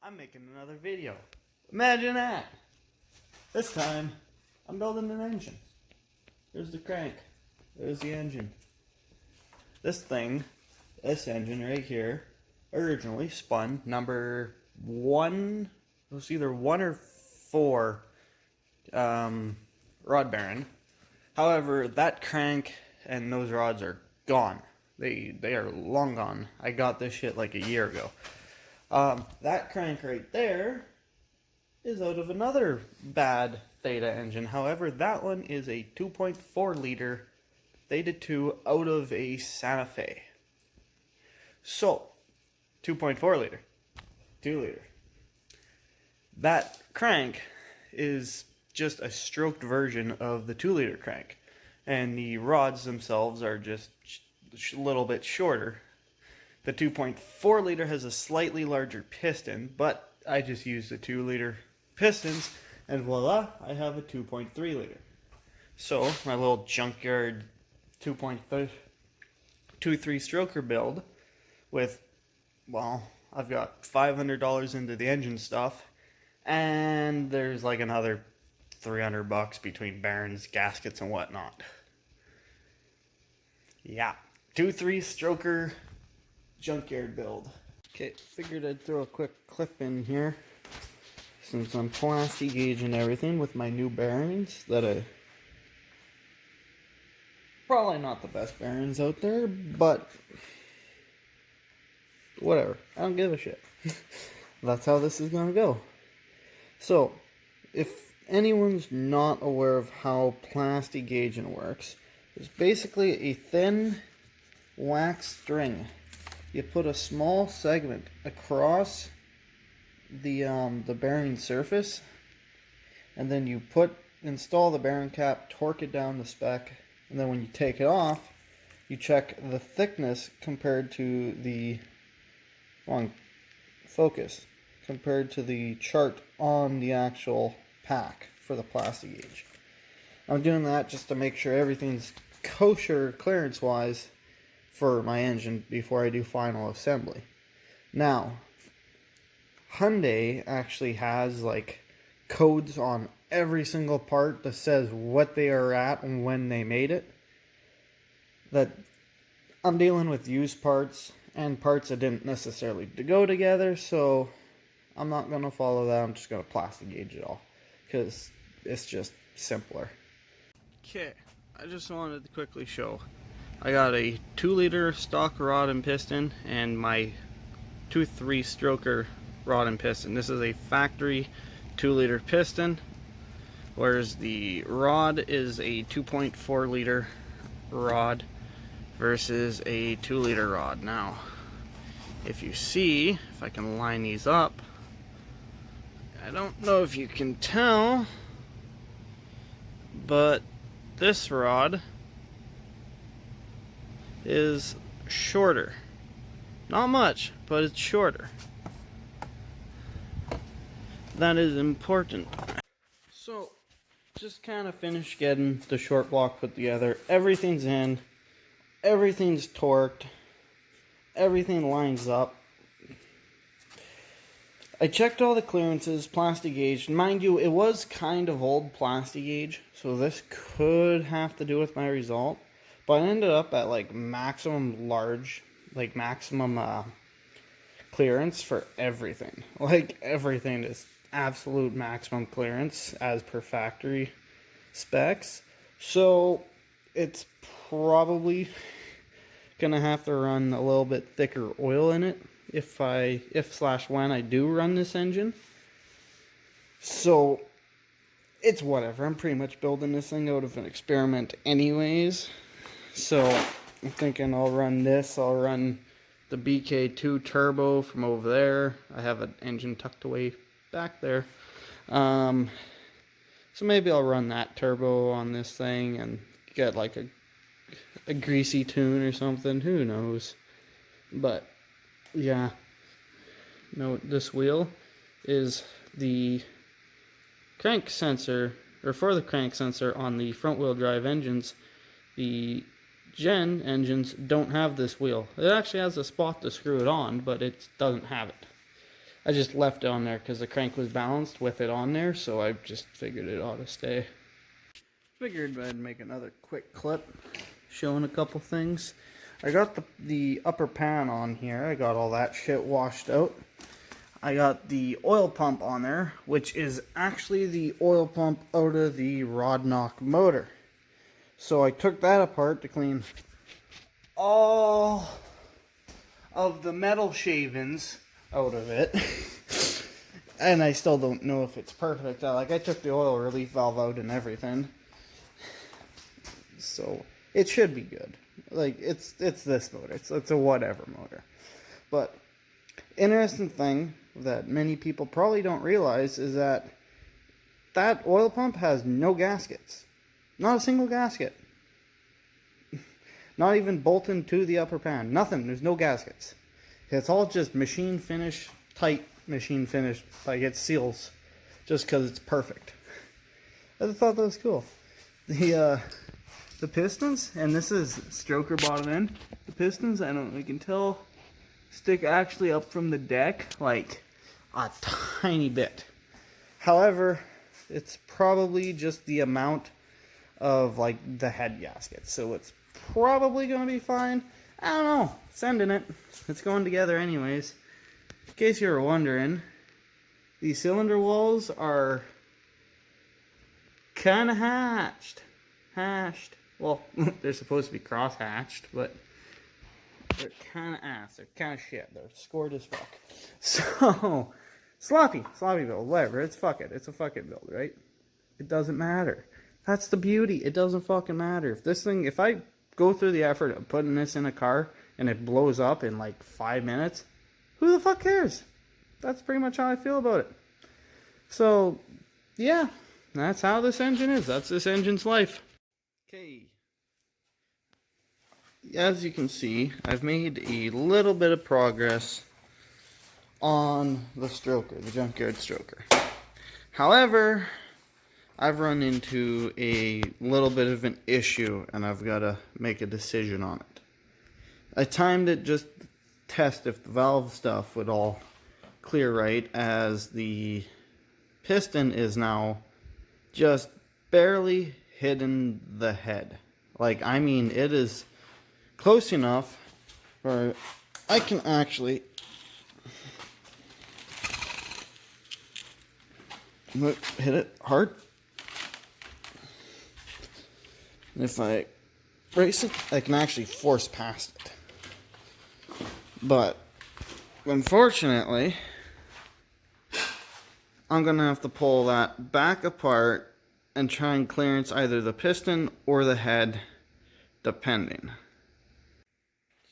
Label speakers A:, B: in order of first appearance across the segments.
A: I'm making another video. Imagine that! This time, I'm building an engine. There's the crank. There's the engine. This engine right here, originally spun number 1, it was either 1 or 4 rod bearing. However, that crank and those rods are gone. They are long gone. I got this shit like a year ago. That crank right there is out of another bad Theta engine. However, that one is a 2.4 liter Theta 2 out of a Santa Fe. So, 2.4 liter, 2 liter. That crank is just a stroked version of the 2 liter crank. And the rods themselves are just a little bit shorter. The 2.4 liter has a slightly larger piston, but I just use the 2 liter pistons, and voila, I have a 2.3 liter. So, my little Junkyard 2.3 stroker build with, well, I've got $500 into the engine stuff, and there's like another $300 between bearings, gaskets, and whatnot. Yeah, 2.3 stroker Junkyard build. Okay, figured I'd throw a quick clip in here since I'm plastic gauging everything with my new bearings that I probably not the best bearings out there, but whatever. I don't give a shit. That's how this is gonna go. So, if anyone's not aware of how plastic gauging works, it's basically a thin wax string. You put a small segment across the bearing surface, and then you install the bearing cap, torque it down to spec, and then when you take it off, you check the thickness compared to the compared to the chart on the actual pack for the plastic gauge. I'm doing that just to make sure everything's kosher clearance wise for my engine before I do final assembly. Now, Hyundai actually has like codes on every single part that says what they are at and when they made it. That I'm dealing with used parts and parts that didn't necessarily go together, so I'm not going to follow that. I'm just going to plastic gauge it all because it's just simpler. Okay, I just wanted to quickly show. I got a 2 liter stock rod and piston and my 2.3 stroker rod and piston. This is a factory 2 liter piston, whereas the rod is a 2.4 liter rod versus a 2 liter rod. Now, if you see, if I can line these up, I don't know if you can tell, but this rod is shorter. Not much, but it's shorter. That is important. So, just kind of finished getting the short block put together. Everything's in. Everything's torqued. Everything lines up. I checked all the clearances, plastic gauge. Mind you, it was kind of old plastic gauge, so this could have to do with my result. But I ended up at like maximum clearance for everything. Like everything is absolute maximum clearance as per factory specs. So it's probably gonna have to run a little bit thicker oil in it when I do run this engine. So it's whatever. I'm pretty much building this thing out of an experiment anyways. So I'm thinking I'll run this. I'll run the BK2 turbo from over there. I have an engine tucked away back there. So maybe I'll run that turbo on this thing and get like a greasy tune or something. Who knows? But yeah. Note this wheel is the crank sensor, or for the crank sensor on the front wheel drive engines. The Gen engines don't have this wheel. It actually has a spot to screw it on, but it doesn't have it. I just left it on there because the crank was balanced with it on there, so I just figured it ought to stay. Figured I'd make another quick clip showing a couple things. I got the upper pan on here. I got all that shit washed out. I got the oil pump on there, which is actually the oil pump out of the rod knock motor. So I took that apart to clean all of the metal shavings out of it. And I still don't know if it's perfect. I took the oil relief valve out and everything. So it should be good. Like, it's this motor. It's a whatever motor. But interesting thing that many people probably don't realize is that oil pump has no gaskets. Not a single gasket. Not even bolted to the upper pan. Nothing. There's no gaskets. It's all just machine finish, tight machine finish. Like, it seals just because it's perfect. I just thought that was cool. The pistons, and this is stroker bottom end. The pistons, I don't know, you can tell, stick actually up from the deck like a tiny bit. However, it's probably just the amount of like the head gasket, so it's probably going to be fine. I don't know. Sending it. It's going together anyways. In case you were wondering, the cylinder walls are kind of hashed. Well, they're supposed to be cross-hatched, but they're kind of ass. They're kind of shit. They're scored as fuck. So, sloppy build, whatever. It's fuck it. It's a fucking build, right? It doesn't matter. That's the beauty. It doesn't fucking matter. If I go through the effort of putting this in a car and it blows up in like 5 minutes, who the fuck cares? That's pretty much how I feel about it. So, yeah, that's how this engine is. That's this engine's life. Okay. As you can see, I've made a little bit of progress on the stroker, the Junkyard stroker. However, I've run into a little bit of an issue and I've got to make a decision on it. I timed it just to test if the valve stuff would all clear right, as the piston is now just barely hitting the head. Like, I mean, it is close enough where I can actually hit it hard. And if I brace it, I can actually force past it. But unfortunately, I'm gonna have to pull that back apart and try and clearance either the piston or the head, depending.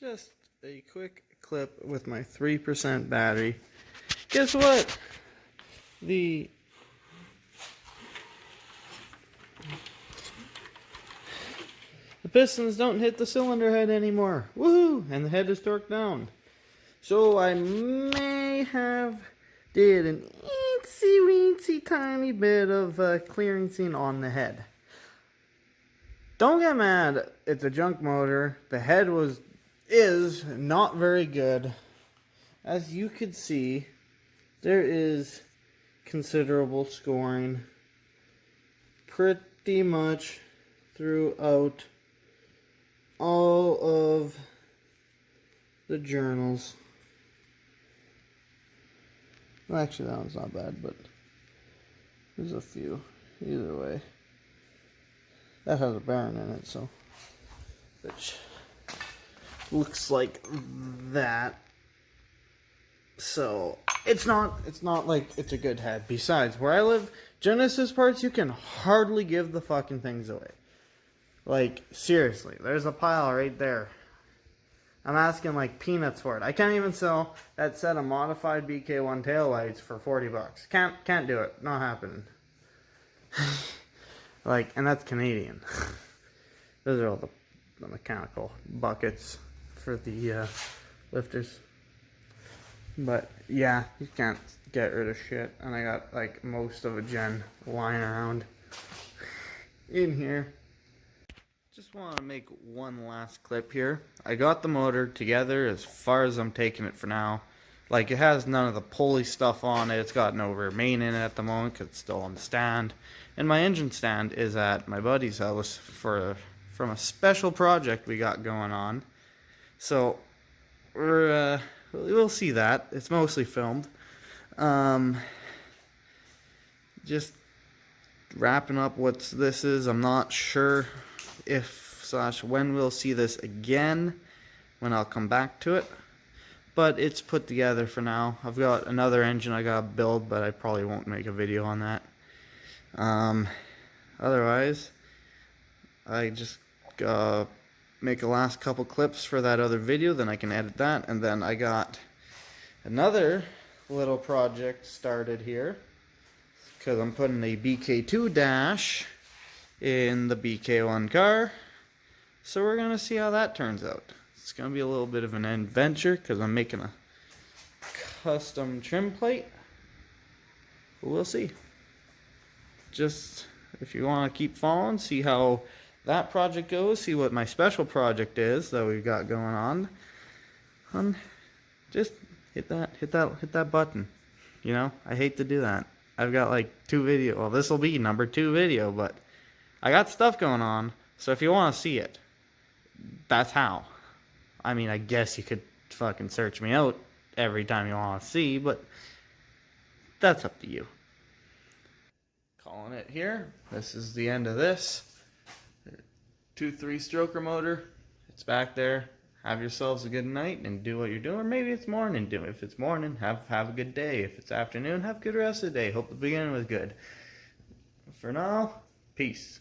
A: Just a quick clip with my 3% battery. Guess what? The pistons don't hit the cylinder head anymore. Woohoo! And the head is torqued down. So I may have did an weensy tiny bit of clearancing on the head. Don't get mad, it's a junk motor. The head is not very good. As you could see, there is considerable scoring pretty much throughout all of the journals. Well, actually, that one's not bad, but there's a few. Either way, that has a bearing in it, so which looks like that. So it's not like it's a good head. Besides, where I live, Genesis parts, you can hardly give the fucking things away. Like, seriously, there's a pile right there. I'm asking like peanuts for it. I can't even sell that set of modified BK1 taillights for $40. Can't do it. Not happening. Like, and that's Canadian. Those are all the mechanical buckets for the lifters. But yeah, you can't get rid of shit. And I got like most of a gen lying around in here. Just want to make one last clip here. I got the motor together as far as I'm taking it for now. Like, it has none of the pulley stuff on it. It's got no rear main in it at the moment because it's still on the stand. And my engine stand is at my buddy's house from a special project we got going on. So we'll see that. It's mostly filmed. Just wrapping up what this is. I'm not sure if/when we'll see this again, when I'll come back to it. But it's put together for now. I've got another engine I gotta build, but I probably won't make a video on that. Otherwise, I just make a last couple clips for that other video, then I can edit that, and then I got another little project started here, because I'm putting a BK2 dash in the BK1 car, so we're gonna see how that turns out. It's gonna be a little bit of an adventure, because I'm making a custom trim plate, but we'll see. Just, if you want to keep following, see how that project goes, see what my special project is that we've got going on, just hit that button. You know, I hate to do that. I've got like 2 videos. Well, this will be number 2 video, but I got stuff going on. So if you want to see it, that's how. I mean, I guess you could fucking search me out every time you want to see, but that's up to you. Calling it here. This is the end of this. 2.3 stroker motor. It's back there. Have yourselves a good night and do what you're doing. Or maybe it's morning. If it's morning, have a good day. If it's afternoon, have a good rest of the day. Hope the beginning was good. For now, peace.